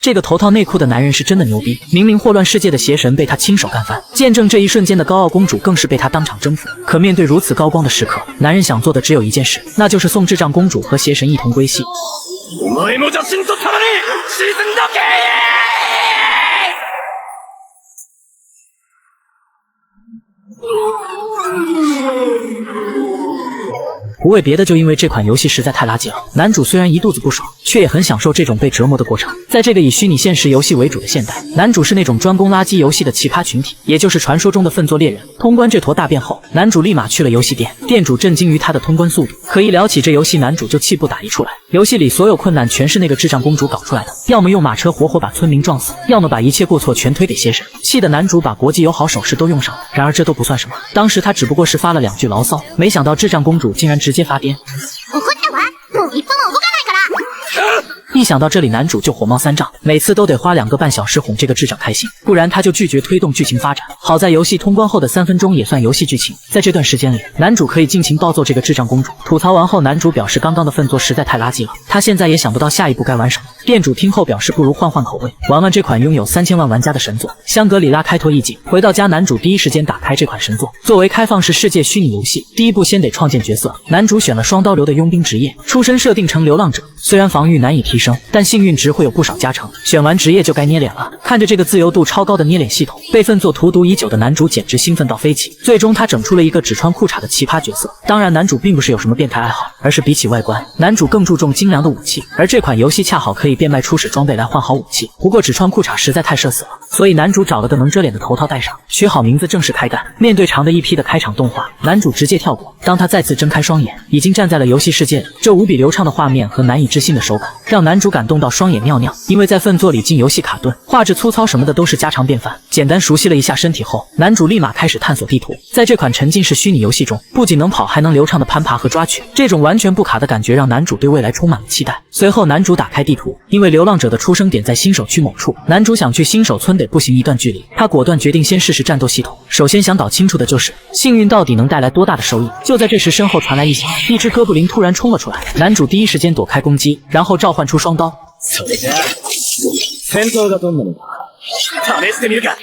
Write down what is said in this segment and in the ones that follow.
这个头套内裤的男人是真的牛逼，明明祸乱世界的邪神被他亲手干翻，见证这一瞬间的高傲公主更是被他当场征服。可面对如此高光的时刻，男人想做的只有一件事，那就是送智障公主和邪神一同归西。不为别的，就因为这款游戏实在太垃圾了。男主虽然一肚子不爽，却也很享受这种被折磨的过程。在这个以虚拟现实游戏为主的现代，男主是那种专攻垃圾游戏的奇葩群体，也就是传说中的粪作猎人。通关这坨大便后，男主立马去了游戏店，店主震惊于他的通关速度。可一聊起这游戏，男主就气不打一处来。游戏里所有困难全是那个智障公主搞出来的，要么用马车活活把村民撞死，要么把一切过错全推给邪神。气的男主把国际友好手势都用上了，然而这都不算什么。当时他只不过是发了2句牢骚，没想到智障公主竟然直接发癫。一想到这里，男主就火冒三丈，每次都得花2个半小时哄这个智障开心，不然他就拒绝推动剧情发展。好在游戏通关后的3分钟也算游戏剧情，在这段时间里，男主可以尽情暴揍这个智障公主。吐槽完后，男主表示刚刚的粪作实在太垃圾了，他现在也想不到下一步该玩什么。店主听后表示不如换换口味，玩玩这款拥有3000万玩家的神作《香格里拉开拓意境》。回到家，男主第一时间打开这款神作。作为开放式世界虚拟游戏，第一步先得创建角色。男主选了双刀流的佣兵职业，出身设定成流浪者，虽然防御难以提升，但幸运值会有不少加成。选完职业就该捏脸了，看着这个自由度超高的捏脸系统，被粪作荼毒已久的男主简直兴奋到飞起。最终他整出了一个只穿裤衩的奇葩角色。当然，男主并不是有什么变态爱好，而是比起外观，男主更注重精良的武器，而这款游戏恰好可以变卖初始装备来换好武器。不过只穿裤衩实在太社死了，所以男主找了个能遮脸的头套戴上，取好名字正式开干。面对长的一批的开场动画，男主直接跳过。当他再次睁开双眼，已经站在了游戏世界里。这无比流畅的画面和难以置信的手感，让男主感动到双眼尿尿。因为在粪作里进游戏卡顿，画质粗糙什么的都是家常便饭。简单熟悉了一下身体后，男主立马开始探索地图。在这款沉浸式虚拟游戏中，不仅能跑，还能流畅的攀爬和抓取，这种完全不卡的感觉让男主对未来充满了期待。随后男主打开地图，因为流浪者的出生点在新手区某处，男主想去新手村得步行一段距离，他果断决定先试试战斗系统。首先想搞清楚的就是幸运到底能带来多大的收益。就在这时，身后传来一响，一只哥布林突然冲了出来，男主第一时间躲开攻击，然后召唤出双刀。戦闘がどんなのか試してみるか。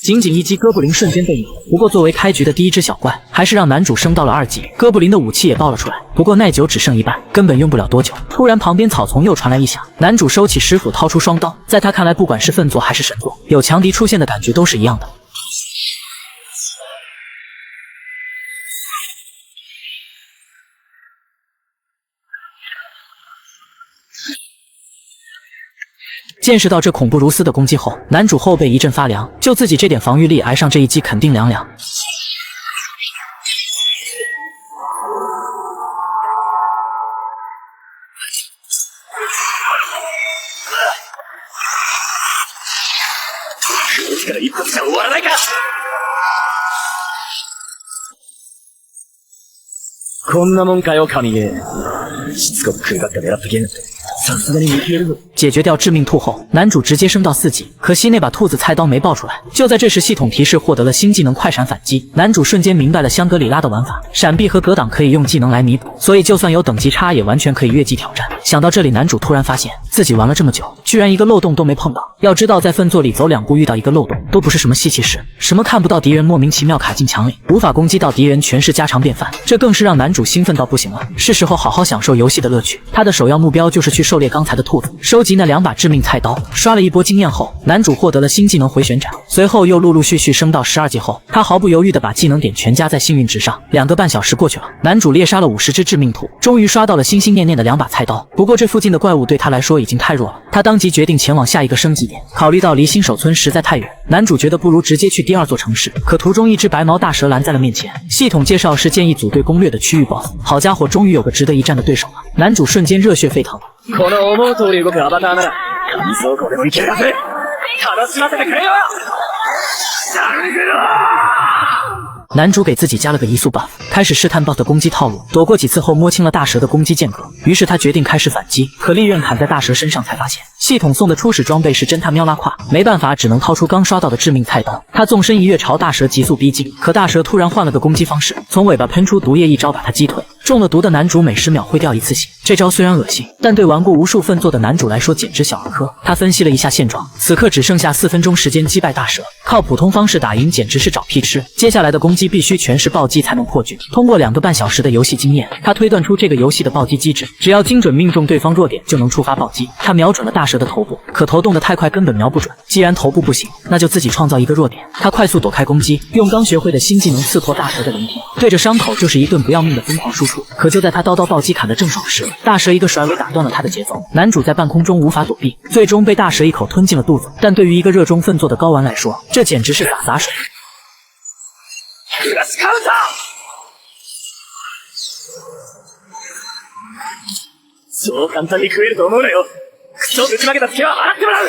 仅仅一击，哥布林瞬间被秒。不过作为开局的第一只小怪，还是让男主升到了2级。哥布林的武器也爆了出来，不过耐久只剩一半，根本用不了多久。突然旁边草丛又传来一响，男主收起石斧，掏出双刀。在他看来，不管是粪作还是神作，有强敌出现的感觉都是一样的。见识到这恐怖如斯的攻击后，男主后背一阵发凉，就自己这点防御力，挨上这一击肯定凉凉。こんなもんかよ、神ゲー。しつこく食いばっか狙っとけん。さすがに見切れるぞ。解决掉致命兔后，男主直接升到4级，可惜那把兔子菜刀没爆出来。就在这时，系统提示获得了新技能快闪反击，男主瞬间明白了香格里拉的玩法，闪避和格挡可以用技能来弥补，所以就算有等级差，也完全可以越级挑战。想到这里，男主突然发现自己玩了这么久，居然一个漏洞都没碰到。要知道，在粪作里走2步遇到一个漏洞，都不是什么稀奇事。什么看不到敌人莫名其妙卡进墙里，无法攻击到敌人，全是家常便饭。这更是让男主兴奋到不行了。是时候好好享受游戏的乐趣。他的首要目标就是去狩猎刚才的兔子，收集那2把致命菜刀。刷了一波经验后，男主获得了新技能回旋斩，随后又陆陆续续升到12级后，他毫不犹豫地把技能点全加在幸运值上。2个半小时过去了，男主猎杀了50只致命兔，终于刷到了心心念念的2把菜刀。不过这附近的怪物对他来说已经太弱了，他当即决定前往下一个升级点。考虑到离新手村实在太远，男主觉得不如直接去第2座城市。可途中一只白毛大蛇拦在了面前，系统介绍是建议组队攻略的区域 BOSS。好家伙，终于有个值得一战的对手了，男主瞬间热血沸腾。この思う通り動くアバターなら神走行でもいけるはず。楽しませてくれよ。男主给自己加了个移速 buff， 开始试探 buff 的攻击套路，躲过几次后摸清了大蛇的攻击间隔，于是他决定开始反击，可利刃砍在大蛇身上才发现系统送的初始装备是真他喵拉胯，没办法，只能掏出刚刷到的致命菜刀。他纵身一跃朝大蛇急速逼近，可大蛇突然换了个攻击方式，从尾巴喷出毒液，一招把他击退。中了毒的男主每10秒会掉一次血，这招虽然恶心，但对玩过无数粪作的男主来说简直小儿科。他分析了一下现状，此刻只剩下4分钟时间击败大蛇，靠普通方式打赢简直是找屁吃。接下来的攻击必须全是暴击才能破局。通过2个半小时的游戏经验，他推断出这个游戏的暴击机制，只要精准命中对方弱点就能触发暴击。他瞄准了大蛇的头部，可头动得太快，根本瞄不准。既然头部不行，那就自己创造一个弱点。他快速躲开攻击，用刚学会的新技能刺破大蛇的灵体，对着伤口就是一顿不要命的疯狂输出。可就在他刀暴击砍得正爽时，大蛇一个甩尾打断了他的节奏。男主在半空中无法躲避，最终被大蛇一口吞进了肚子。但对于一个热衷奋作的睾丸来说，这简直是洒水。そう簡単に食えると思うなよ。クソぶちまけたツケは払ってもらう。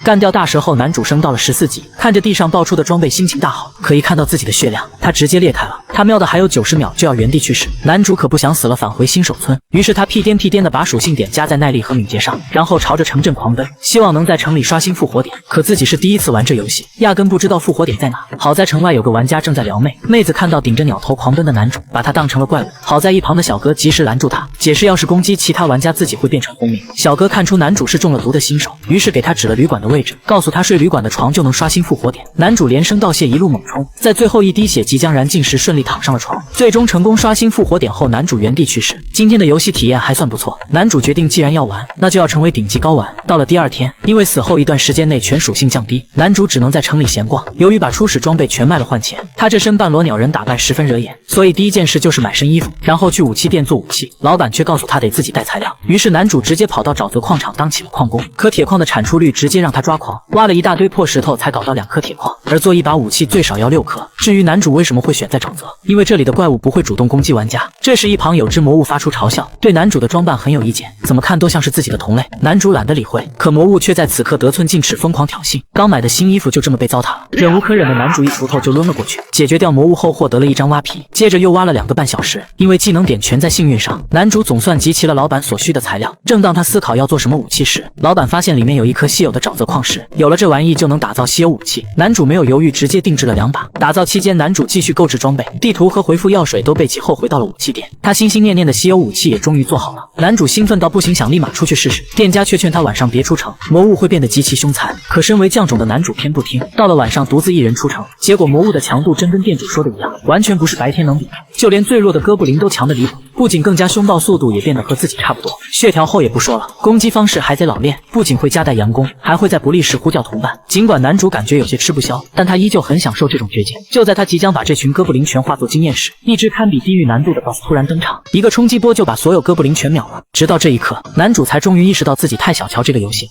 干掉大蛇后，男主升到了14级，看着地上爆出的装备，心情大好。可一看到自己的血量，他直接裂开了。他瞄的还有90秒就要原地去世，男主可不想死了，返回新手村。于是他屁颠的把属性点加在耐力和敏捷上，然后朝着城镇狂奔，希望能在城里刷新复活点。可自己是第一次玩这游戏，压根不知道复活点在哪。好在城外有个玩家正在撩妹，妹子看到顶着鸟头狂奔的男主，把他当成了怪物。好在一旁的小哥及时拦住他，解释要是攻击其他玩家，自己会变成轰鸣。小哥看出男主是中了毒的新手，于是给他指了旅馆的位置，告诉他睡旅馆的床就能刷新复活点。男主连声道谢，一路猛冲，在最后一滴血即将燃尽时顺利躺上了床，最终成功刷新复活点后，男主原地去世。今天的游戏体验还算不错，男主决定既然要玩，那就要成为顶级睾丸。到了第2天，因为死后一段时间内全属性降低，男主只能在城里闲逛。由于把初始装备全卖了换钱，他这身半裸鸟人打扮十分惹眼，所以第一件事就是买身衣服，然后去武器店做武器。老板却告诉他得自己带材料，于是男主直接跑到沼泽矿场当起了矿工。可铁矿的产出率直接让他抓狂，挖了一大堆破石头才搞到2颗铁矿，而做一把武器最少要6颗。至于男主为什么会选在沼泽，因为这里的怪物不会主动攻击玩家。这时一旁有只魔物发出嘲笑，对男主的装扮很有意见，怎么看都像是自己的同类。男主懒得理会，可魔物却在此刻得寸进尺，疯狂挑衅。刚买的新衣服就这么被糟蹋了，忍无可忍的男主一锄头就抡了过去，解决掉魔物后获得了一张挖皮，接着又挖了2个半小时。因为技能点全在幸运上，男主总算集齐了老板所需的材料。正当他思考要做什么武器时，老板发现里面有一颗稀有的沼泽矿石，有了这玩意就能打造稀有武器。男主没有犹豫，直接定制了2把。打造期间，男主继续购置装备，地图和回复药水都备齐后回到了武器店。他心心念念的稀有武器也终于做好了。男主兴奋到不行，想立马出去试试。店家却劝他晚上别出城，魔物会变得极其凶残。可身为将种的男主偏不听，到了晚上独自一人出城，结果魔物的强度真跟店主说的一样，完全不是白天能比，就连最弱的哥布林都强得离谱，不仅更加凶暴，速度也变得和自己差不多。血条后也不说了，攻击方式还得老练，不仅会夹带佯攻，还会在不利时呼叫同伴。尽管男主感觉有些吃不消，但他依旧很享受这种绝境。就在他即将把这群哥布林全化作经验时，一只堪比地狱难度的 BOSS 突然登场，一个冲击波就把所有哥布林全秒了。直到这一刻，男主才终于意识到自己太小瞧这个游戏。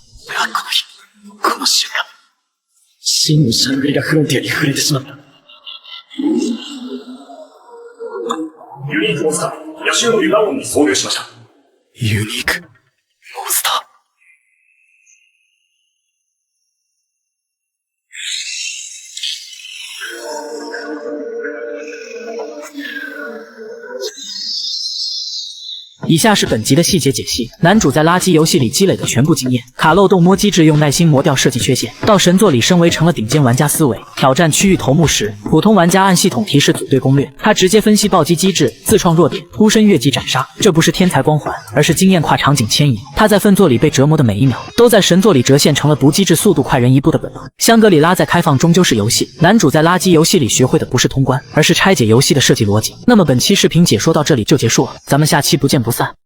この瞬間、真のシャングリラフロンティアに触れてしまった。ユニークモンスター、野州のユガオンに遭遇しました。ユニークモンスター。以下是本集的细节解析。男主在垃圾游戏里积累的全部经验，卡漏洞摸机制，用耐心磨掉设计缺陷，到神作里升维成了顶尖玩家思维，挑战区域头目时，普通玩家按系统提示组队攻略，他直接分析暴击机制，自创弱点，孤身越级斩杀。这不是天才光环，而是经验跨场景迁移。他在粪作里被折磨的每一秒，都在神作里折现成了毒机制速度快人一步的本能。香格里拉在开放终究是游戏，男主在垃圾游戏里学会的不是通关，而是拆解游戏的设计逻辑。那么本期视频解说到这里就结束了，咱们下期不见不散。